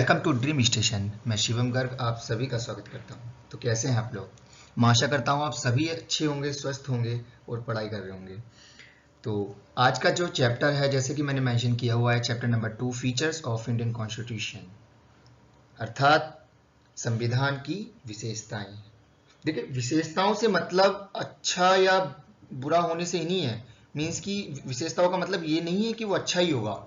Welcome to dream station. मैं शिवम गर्ग आप सभी का स्वागत करता हूं। तो कैसे हैं आप लोग? मैं आशा करता हूं आप सभी अच्छे होंगे, स्वस्थ होंगे और पढ़ाई कर रहे होंगे। तो आज का जो चैप्टर है, जैसे कि मैंने मेंशन किया हुआ है, chapter number 2 features of Indian constitution, अर्थात संविधान की विशेषताएं। देखिए, विशेषताओं से मतलब अच्छा या बुरा होने से ही नहीं है। मीन्स की विशेषताओं का मतलब ये नहीं है कि वो अच्छा ही होगा।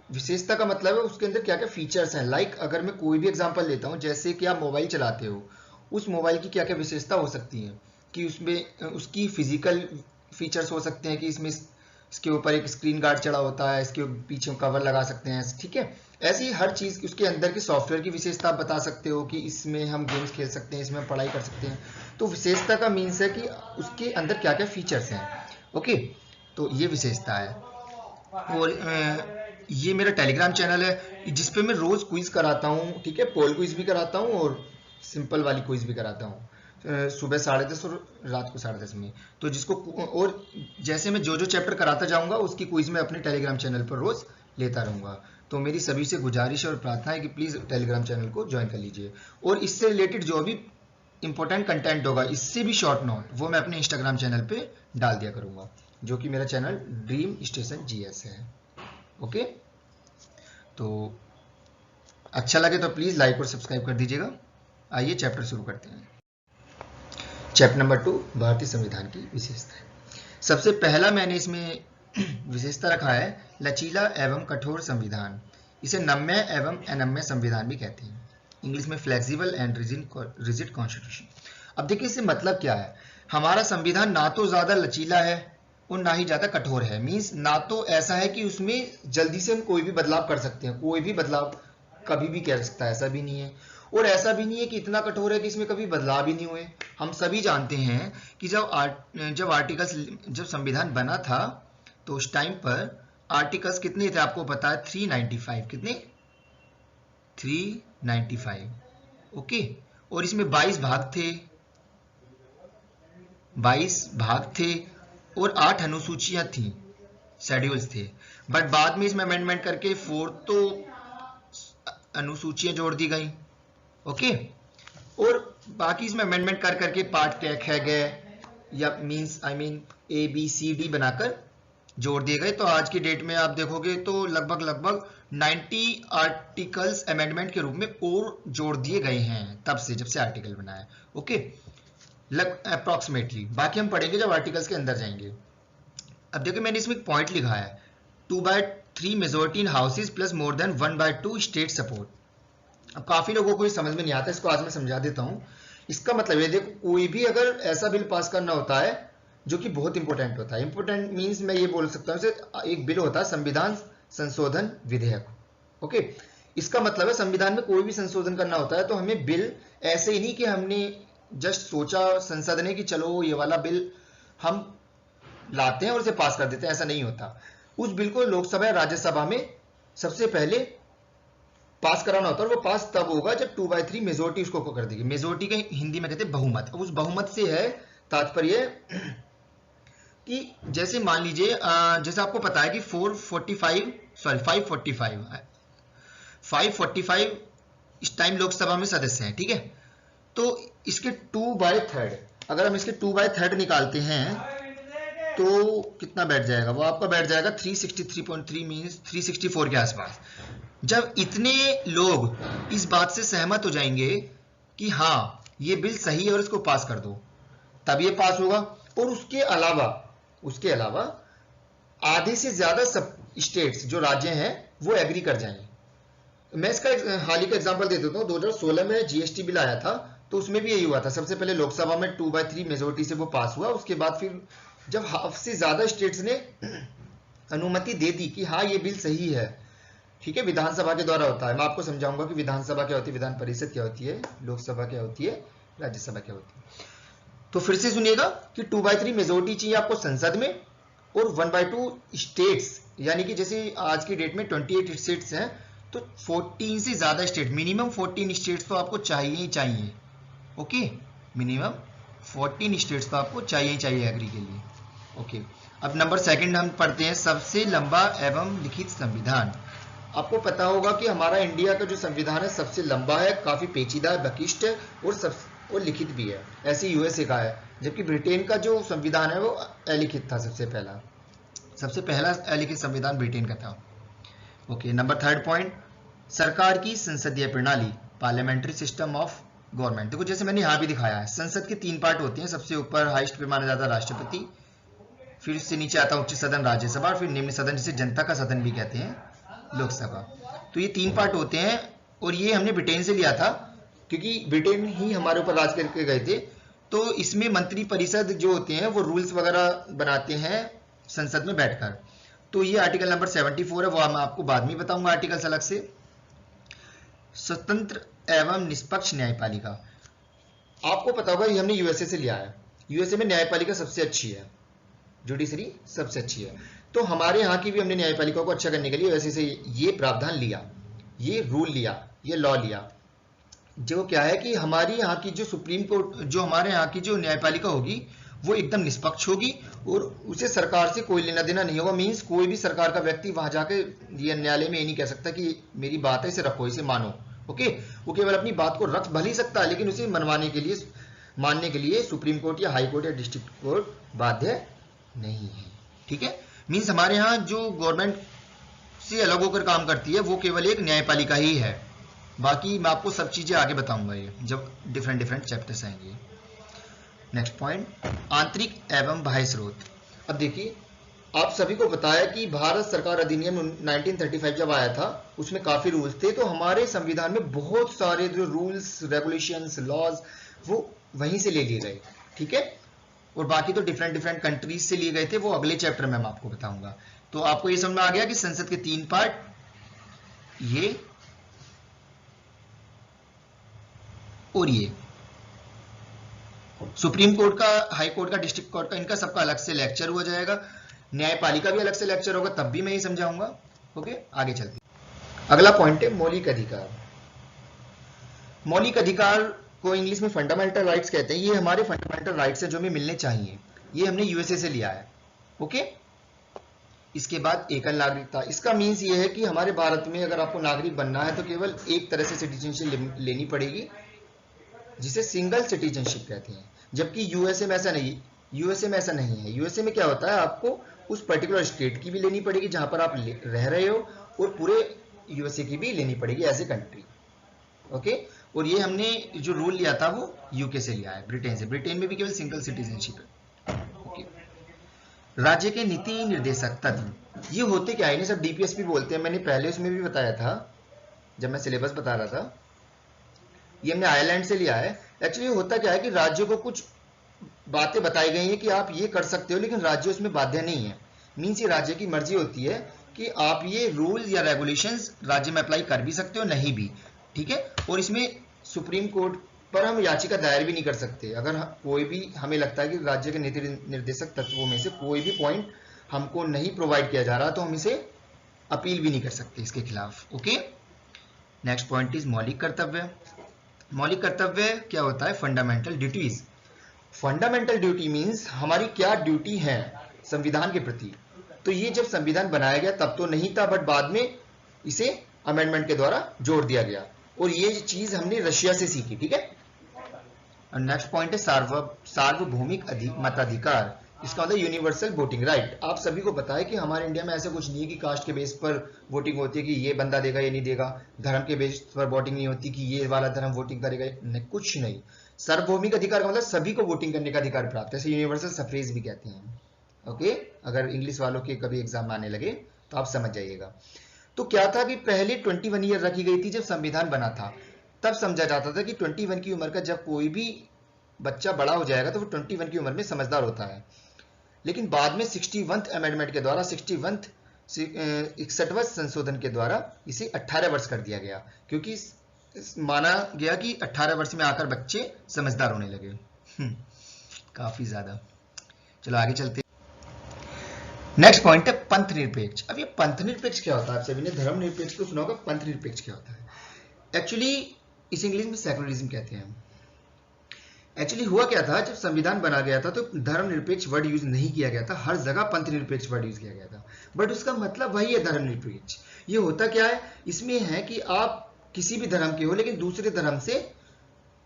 विशेषता का मतलब है उसके अंदर क्या क्या फीचर्स हैं। लाइक अगर मैं कोई भी एग्जांपल लेता हूं, जैसे कि आप मोबाइल चलाते हो, उस मोबाइल की क्या क्या विशेषता हो सकती है कि उसमें उसकी फिजिकल फीचर्स हो सकते हैं कि इसमें इसके ऊपर एक स्क्रीन गार्ड चढ़ा होता है, इसके पीछे कवर लगा सकते हैं, ठीक है। ऐसी ही हर चीज उसके अंदर की सॉफ्टवेयर की विशेषता आप बता सकते हो कि इसमें हम गेम्स खेल सकते हैं, इसमें पढ़ाई कर सकते हैं। तो विशेषता का मीन्स है कि उसके अंदर क्या क्या फीचर्स हैं। ओके, तो ये विशेषता है। और ये मेरा टेलीग्राम चैनल है जिसपे मैं रोज क्विज कराता हूँ, ठीक है। पोल क्विज भी कराता हूँ और सिंपल वाली क्विज भी कराता हूँ, सुबह 10:30 और रात को 10:30 में। तो जिसको और जैसे मैं जो जो चैप्टर कराता जाऊंगा उसकी क्विज में अपने टेलीग्राम चैनल पर रोज लेता रहूंगा। तो मेरी सभी से गुजारिश और प्रार्थना है कि प्लीज टेलीग्राम चैनल को ज्वाइन कर लीजिए। और इससे रिलेटेड जो भी इंपॉर्टेंट कंटेंट होगा, इससे भी शॉर्ट नोट, वो मैं अपने इंस्टाग्राम चैनल पे डाल दिया करूंगा, जो कि मेरा चैनल ड्रीम स्टेशन जीएस है। ओके, तो अच्छा लगे तो प्लीज लाइक और सब्सक्राइब कर दीजिएगा। आइए चैप्टर शुरू करते हैं। चैप्टर नंबर 2 भारतीय संविधान की विशेषताएं। सबसे पहला मैंने इसमें विशेषता रखा है लचीला एवं कठोर संविधान। इसे नम्य एवं अनम्य संविधान भी कहते हैं, इंग्लिश में फ्लेक्सिबल एंड रिजिड कॉन्स्टिट्यूशन। अब देखिए इससे मतलब क्या है। हमारा संविधान ना तो ज्यादा लचीला है और ना ही ज्यादा कठोर है। मींस ना तो ऐसा है कि उसमें जल्दी से हम कोई भी बदलाव कर सकते हैं, कोई भी बदलाव कभी भी कर सकता है, ऐसा भी नहीं है। और ऐसा भी नहीं है कि इतना कठोर है कि इसमें कभी बदलाव ही नहीं हुए। हम सभी जानते हैं कि जब संविधान बना था तो उस टाइम पर आर्टिकल्स कितने थे आपको पता है? 395। कितने? 395। ओके, और इसमें 22 भाग थे, 22 भाग थे और 8 अनुसूचियां थी, शेड्यूल्स थे। बट बाद में इसमें अमेंडमेंट करके 4 तो अनुसूचियां जोड़ दी गई। ओके, और बाकी इसमें अमेंडमेंट कर करके पार्ट क्या गए या means A B C D बनाकर जोड़ दिए गए। तो आज की डेट में आप देखोगे तो लगभग 90 आर्टिकल्स अमेंडमेंट के रूप में और जोड़ दिए गए हैं तब से, जब से आर्टिकल बना है। Okay, approximately. बाकी हम पढ़ेंगे जब आर्टिकल्स के अंदर जाएंगे। अब देखिए मैंने इसमें एक पॉइंट लिखा है 2/3 majority in houses plus more than 1/2 state support. अब काफी लोगों को ये समझ में नहीं आता, इसको आज मैं समझा देता हूं। इसका मतलब ये देखो, कोई भी अगर ऐसा बिल पास करना होता है जो कि बहुत इंपॉर्टेंट होता है, इंपॉर्टेंट मींस मैं ये बोल सकता हूं एक बिल होता है संविधान संशोधन विधेयक। ओके, इसका मतलब है संविधान में कोई भी संशोधन करना होता है तो हमें बिल ऐसे ही नहीं कि हमने जस्ट सोचा संसद ने कि चलो ये वाला बिल हम लाते हैं और इसे पास कर देते हैं, ऐसा नहीं होता। उस बिल को लोकसभा या राज्यसभा में सबसे पहले पास कराना होता है, और वो पास तब होगा जब 2/3 मेजोरिटी उसको कर देगी। मेजोरिटी के हिंदी में कहते हैं बहुमत। अब उस बहुमत से है तात्पर्य कि जैसे मान लीजिए जैसे आपको पता है कि 545 इस टाइम लोकसभा में सदस्य हैं, ठीक है। तो इसके 2/3, अगर हम इसके 2/3 निकालते हैं तो कितना बैठ जाएगा? वो आपका बैठ जाएगा 363.3 मींस 364 के आसपास। जब इतने लोग इस बात से सहमत हो जाएंगे कि हाँ ये बिल सही है और इसको पास कर दो, तब ये पास होगा। और उसके अलावा आधे से ज्यादा सब स्टेट्स जो राज्य हैं वो एग्री कर जाएंगे। मैं इसका हाल ही का एग्जांपल दे देता हूँ। 2016 में जीएसटी बिल आया था तो उसमें भी यही हुआ था। सबसे पहले लोकसभा में 2/3 मेजोरिटी से वो पास हुआ। उसके बाद फिर जब हाफ से ज्यादा स्टेट्स ने अनुमति दे दी कि हाँ ये बिल सही है, ठीक है, विधानसभा के द्वारा होता है। मैं आपको समझाऊंगा कि विधानसभा क्या होती है, विधान परिषद क्या होती है, लोकसभा क्या होती है, राज्यसभा क्या होती है। तो फिर से सुनिएगा कि 2/3 मेजोरिटी चाहिए आपको संसद में और 1/2 स्टेट्स, यानी कि जैसे आज की डेट में 28 स्टेट्स हैं तो 14 से ज्यादा स्टेट, मिनिमम 14 स्टेट्स तो आपको चाहिए ही चाहिए। ओके, मिनिमम 14 स्टेट्स तो आपको चाहिए ही चाहिए एग्री के लिए। ओके, अब नंबर सेकंड हम पढ़ते हैं सबसे लंबा एवं लिखित संविधान। आपको पता होगा कि हमारा इंडिया का जो संविधान है सबसे लंबा है, काफी पेचीदा है, बकिष्ट है और लिखित भी है। ऐसे यूएसए का है, जबकि ब्रिटेन का जो संविधान है वो अलिखित था। सबसे पहला अलिखित संविधान ब्रिटेन का था। ओके, नंबर थर्ड पॉइंट, सरकार की संसदीय प्रणाली, पार्लियामेंट्री सिस्टम ऑफ गवर्नमेंट। देखो जैसे मैंने यहाँ भी दिखाया है, संसद के 3 पार्ट होते हैं। सबसे ऊपर हाईएस्ट पे माना जाता है राष्ट्रपति, फिर उससे नीचे आता है उच्च सदन राज्यसभा, और फिर निम्न सदन जिसे जनता का सदन भी कहते हैं लोकसभा। तो ये 3 पार्ट होते हैं, और ये हमने ब्रिटेन से लिया था क्योंकि ब्रिटेन ही हमारे ऊपर राज करके गए थे। तो इसमें मंत्री परिषद जो होते हैं वो रूल्स वगैरह बनाते हैं संसद में बैठकर। तो ये आर्टिकल नंबर 74 है, वो मैं आपको बाद में बताऊंगा आर्टिकल्स अलग से। स्वतंत्र एवं निष्पक्ष न्यायपालिका, आपको पता होगा ये हमने यूएसए से लिया है। यूएसए में न्यायपालिका सबसे अच्छी है, जुडिशरी सबसे अच्छी है। तो हमारे यहाँ की भी हमने न्यायपालिका को अच्छा करने के लिए वैसे से ये प्रावधान लिया, ये रूल लिया, ये लॉ लिया। जो क्या है कि हमारी यहाँ की जो सुप्रीम कोर्ट, जो हमारे यहाँ की जो न्यायपालिका होगी वो एकदम निष्पक्ष होगी, और उसे सरकार से कोई लेना देना नहीं होगा। मीन्स कोई भी सरकार का व्यक्ति वहां जाके न्यायालय में ये नहीं कह सकता कि मेरी बात है इसे रखो, इसे मानो। ओके, वो केवल अपनी बात को रख भले ही सकता है, लेकिन उसे मनवाने के लिए, मानने के लिए सुप्रीम कोर्ट या हाई कोर्ट या डिस्ट्रिक्ट कोर्ट बाध्य नहीं है। ठीक है, मीन्स हमारे यहाँ जो गवर्नमेंट से अलग होकर काम करती है वो केवल एक न्यायपालिका ही है। बाकी मैं आपको सब चीजें आगे बताऊंगा ये जब डिफरेंट चैप्टर्स आएंगे। नेक्स्ट पॉइंट, आंतरिक एवं बाह्य स्रोत। अब देखिए, आप सभी को पता है कि भारत सरकार अधिनियम 1935 जब आया था उसमें काफी रूल्स थे। तो हमारे संविधान में बहुत सारे जो रूल्स, रेगुलेशंस, लॉज वो वहीं से ले लिए गए। ठीक है, और बाकी तो डिफरेंट कंट्रीज से लिए गए थे, वो अगले चैप्टर में मैं आपको बताऊंगा। तो आपको ये समझ में आ गया कि संसद के 3 पार्ट, ये और ये सुप्रीम कोर्ट का, हाई कोर्ट का, डिस्ट्रिक्ट कोर्ट का, इनका सबका अलग से लेक्चर हो जाएगा। न्यायपालिका भी अलग से लेक्चर होगा, तब भी मैं ये समझाऊंगा। ओके, आगे चलते हैं। अगला पॉइंट है मौलिक अधिकार। मौलिक अधिकार को इंग्लिश में फंडामेंटल राइट्स कहते हैं। ये हमारे फंडामेंटल राइट्स हैं जो हमें मिलने चाहिए। ये हमने यूएसए से लिया है। ओके, इसके बाद एकल नागरिकता। इसका मीन्स ये है कि हमारे भारत में अगर आपको नागरिक बनना है तो केवल एक तरह से सिटीजनशिप लेनी पड़ेगी, जिसे सिंगल सिटीजनशिप कहते हैं। जबकि यूएसए में ऐसा नहीं, यूएसए में क्या होता है, आपको उस पर्टिकुलर स्टेट की भी लेनी पड़ेगी जहां पर आप रह रहे हो, और पूरे यूएसए की भी लेनी पड़ेगी एज ए कंट्री। ओके, और ये हमने जो रूल लिया था वो यूके से लिया है, ब्रिटेन से। ब्रिटेन में भी केवल सिंगल सिटीजनशिप है। ओके, राज्य के नीति निर्देशक तत्व, ये होते क्या है, इन्हें सब डीपीएसपी बोलते हैं। मैंने पहले उसमें भी बताया था जब मैं सिलेबस बता रहा था। ये हमने आयरलैंड से लिया है। एक्चुअली होता क्या है कि राज्यों को कुछ बातें बताई गई हैं कि आप ये कर सकते हो, लेकिन राज्य उसमें बाध्य नहीं है। मीन्स ये राज्य की मर्जी होती है कि आप ये रूल या रेगुलेशंस राज्य में अप्लाई कर भी सकते हो, नहीं भी। ठीक है, और इसमें सुप्रीम कोर्ट पर हम याचिका दायर भी नहीं कर सकते। अगर कोई भी हमें लगता है कि राज्य के नीति निर्देशक तत्वों में से कोई भी पॉइंट हमको नहीं प्रोवाइड किया जा रहा, तो हम इसे अपील भी नहीं कर सकते इसके खिलाफ। ओके, नेक्स्ट पॉइंट इज मौलिक कर्तव्य। मौलिक कर्तव्य क्या होता है, fundamental duties. Fundamental duty means हमारी क्या ड्यूटी है संविधान के प्रति। तो ये जब संविधान बनाया गया तब तो नहीं था, बट बाद में इसे अमेंडमेंट के द्वारा जोड़ दिया गया, और ये चीज हमने रशिया से सीखी। ठीक है, नेक्स्ट पॉइंट है सार्वभौमिक मताधिकार। इसका मतलब यूनिवर्सल वोटिंग राइट। आप सभी को पता है कि हमारे इंडिया में ऐसा कुछ नहीं है कि कास्ट के बेस पर वोटिंग होती है कि ये बंदा देगा ये नहीं देगा। धर्म के बेस पर वोटिंग नहीं होती कि ये वाला धर्म वोटिंग करेगा, नहीं, कुछ नहीं। सार्वभौमिक अधिकार का मतलब सभी को वोटिंग करने का अधिकार प्राप्त है, यूनिवर्सल सफ्रेज भी कहते हैं। ओके, अगर इंग्लिश वालों के कभी एग्जाम आने लगे तो आप समझ जाइएगा। तो क्या था कि पहले 21 ईयर रखी गई थी जब संविधान बना था। तब समझा जाता था कि 21 की उम्र का जब कोई भी बच्चा बड़ा हो जाएगा तो वो 21 की उम्र में समझदार होता है। लेकिन बाद में 61th अमेंडमेंट के द्वारा, 61वां संशोधन के द्वारा इसे 18 वर्ष कर दिया गया, क्योंकि माना गया कि 18 वर्ष में आकर बच्चे समझदार होने लगे। काफी ज्यादा। चलो आगे चलते। नेक्स्ट पॉइंट है पंथ निरपेक्ष। अब ये पंथ निरपेक्ष क्या होता है, आप सभी ने धर्म निरपेक्ष तो सुना होगा, पंथ निरपेक्ष क्या होता है। एक्चुअली इस इंग्लिश में सेकुलरिज्म कहते हैं। एक्चुअली हुआ क्या था, जब संविधान बना गया था तो धर्म निरपेक्ष वर्ड यूज नहीं किया गया था, हर जगह पंथ निरपेक्ष वर्ड यूज किया गया था। बट उसका मतलब वही है धर्मनिरपेक्ष। ये होता क्या है, इसमें है कि आप किसी भी धर्म के हो लेकिन दूसरे धर्म से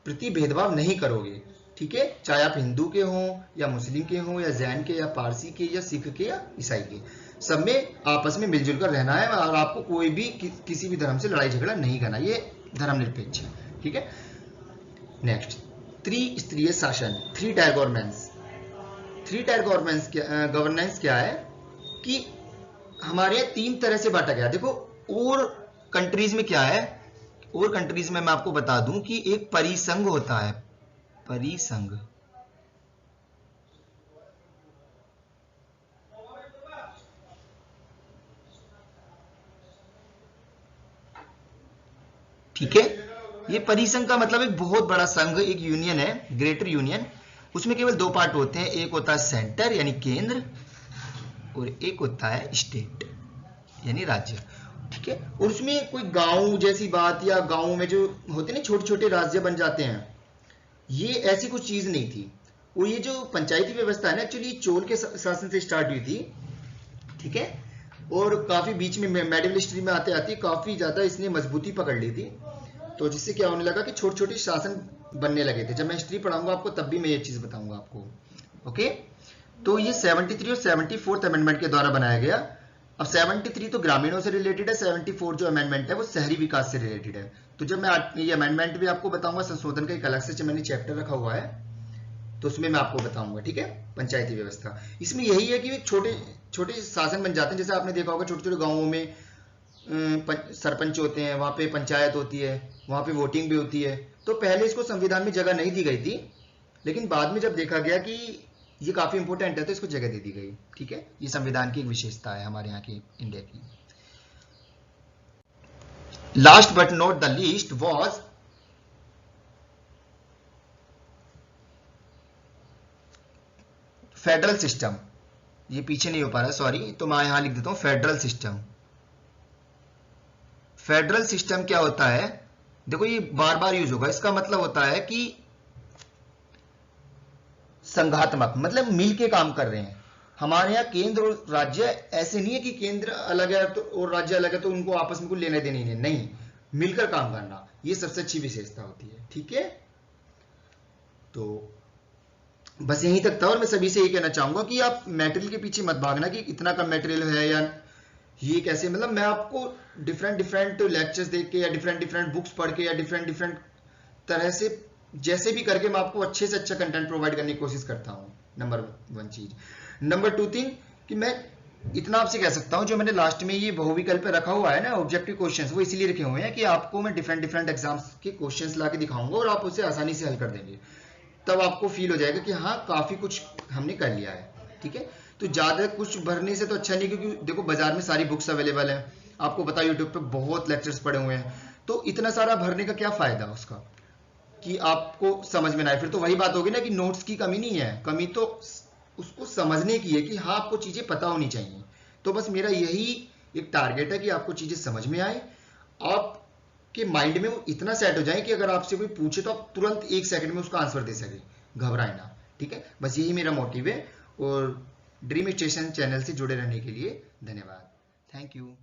प्रति भेदभाव नहीं करोगे, ठीक है, चाहे आप हिंदू के हों या मुस्लिम के हों या जैन के या पारसी के या सिख के या ईसाई के, सब में आपस में मिलजुल कर रहना है और आपको कोई भी किसी भी धर्म से लड़ाई झगड़ा नहीं करना, ये धर्मनिरपेक्ष है, ठीक है। नेक्स्ट, त्रिस्तरीय शासन, 3 टायर गवर्नेंस। 3 टायर गवर्नेंस क्या है कि हमारे यहाँ 3 तरह से बांटा गया। देखो और कंट्रीज में क्या है, और कंट्रीज में मैं आपको बता दूं कि एक परिसंघ होता है, परिसंघ, ठीक है। ये परिसंघ का मतलब एक बहुत बड़ा संघ, एक यूनियन है, ग्रेटर यूनियन। उसमें केवल 2 पार्ट होते हैं, एक होता है सेंटर यानी केंद्र और एक होता है स्टेट यानी राज्य, ठीक है। और उसमें कोई गांव जैसी बात या गांव में जो होते हैं ना छोटे छोटे राज्य बन जाते हैं, ये ऐसी कुछ चीज नहीं थी। और ये जो पंचायती व्यवस्था है ना, एक्चुअली चोल के शासन से स्टार्ट हुई थी, ठीक है। और काफी बीच में मेडिवल हिस्ट्री में आते आते काफी ज्यादा इसने मजबूती पकड़ ली थी, तो जिससे क्या होने लगा कि छोटे छोटे शासन बनने लगे थे। जब मैं हिस्ट्री पढ़ाऊंगा आपको तब भी मैं ये चीज बताऊंगा आपको, ओके। तो ये 73 और 74th अमेंडमेंट के द्वारा बनाया गया। अब 73 तो ग्रामीणों से रिलेटेड है, 74 जो अमेंडमेंट है वो शहरी विकास से रिलेटेड है। तो जब मैं ये अमेंडमेंट भी आपको बताऊंगा, संशोधन का एक अलग से मैंने चैप्टर रखा हुआ है, तो उसमें मैं आपको बताऊंगा, ठीक है। पंचायती व्यवस्था इसमें यही है कि छोटे छोटे शासन बन जाते हैं। जैसे आपने देखा होगा छोटे छोटे गांवों में सरपंच होते हैं, वहां पे पंचायत होती है, वहां पे वोटिंग भी होती है। तो पहले इसको संविधान में जगह नहीं दी गई थी, लेकिन बाद में जब देखा गया कि ये काफी इंपॉर्टेंट है तो इसको जगह दे दी गई, ठीक है। ये संविधान की एक विशेषता है हमारे यहाँ की इंडिया की। Last but not the least was federal system. ये पीछे नहीं हो पा रहा, सॉरी, तो मैं यहां लिख देता हूं फेडरल सिस्टम। फेडरल सिस्टम क्या होता है, देखो ये बार बार यूज होगा। इसका मतलब होता है कि संघात्मक, मतलब मिलके काम कर रहे हैं। हमारे यहाँ केंद्र और राज्य ऐसे नहीं है कि केंद्र अलग है तो और राज्य अलग है तो उनको आपस में कोई लेने देने नहीं, मिलकर काम करना, ये सबसे अच्छी विशेषता होती है, ठीक है। तो बस यहीं तक था, और मैं सभी से ये कहना चाहूंगा कि आप मटेरियल के पीछे मत भागना कि इतना कम मटेरियल है या ये कैसे, मतलब मैं आपको डिफरेंट डिफरेंट लेक्चर्स देख के या डिफरेंट डिफरेंट बुक्स पढ़ के या डिफरेंट डिफरेंट तरह से जैसे भी करके मैं आपको अच्छे से अच्छा कंटेंट प्रोवाइड करने की कोशिश करता हूं, नंबर 1 चीज। नंबर 2 थिंग कि मैं इतना आपसे कह सकता हूं, जो मैंने लास्ट में ये बहुविकल्प रखा हुआ है ना ऑब्जेक्टिव क्वेश्चंस, वो इसीलिए रखे हुए हैं कि आपको मैं डिफरेंट डिफरेंट एग्जाम्स के क्वेश्चंस ला के दिखाऊंगा और आप उसे आसानी से हल कर देंगे। तब आपको फील हो जाएगा कि हाँ काफी कुछ हमने कर लिया है, ठीक है। तो ज्यादा कुछ भरने से तो अच्छा नहीं, क्योंकि देखो बाजार में सारी बुक्स अवेलेबल है, आपको पता है यूट्यूब पे बहुत लेक्चर्स पड़े हुए हैं, तो इतना सारा भरने का क्या फायदा उसका कि आपको समझ में ना आए। फिर तो वही बात होगी ना कि नोट्स की कमी नहीं है, कमी तो उसको समझने की है कि हाँ आपको चीजें पता होनी चाहिए। तो बस मेरा यही एक टारगेट है कि आपको चीजें समझ में आए, आपके माइंड में वो इतना सेट हो जाए कि अगर आपसे कोई पूछे तो आप तुरंत 1 सेकंड में उसका आंसर दे सके, घबराए ना, ठीक है। बस यही मेरा मोटिव है, और ड्रीम स्टेशन चैनल से जुड़े रहने के लिए धन्यवाद, थैंक यू।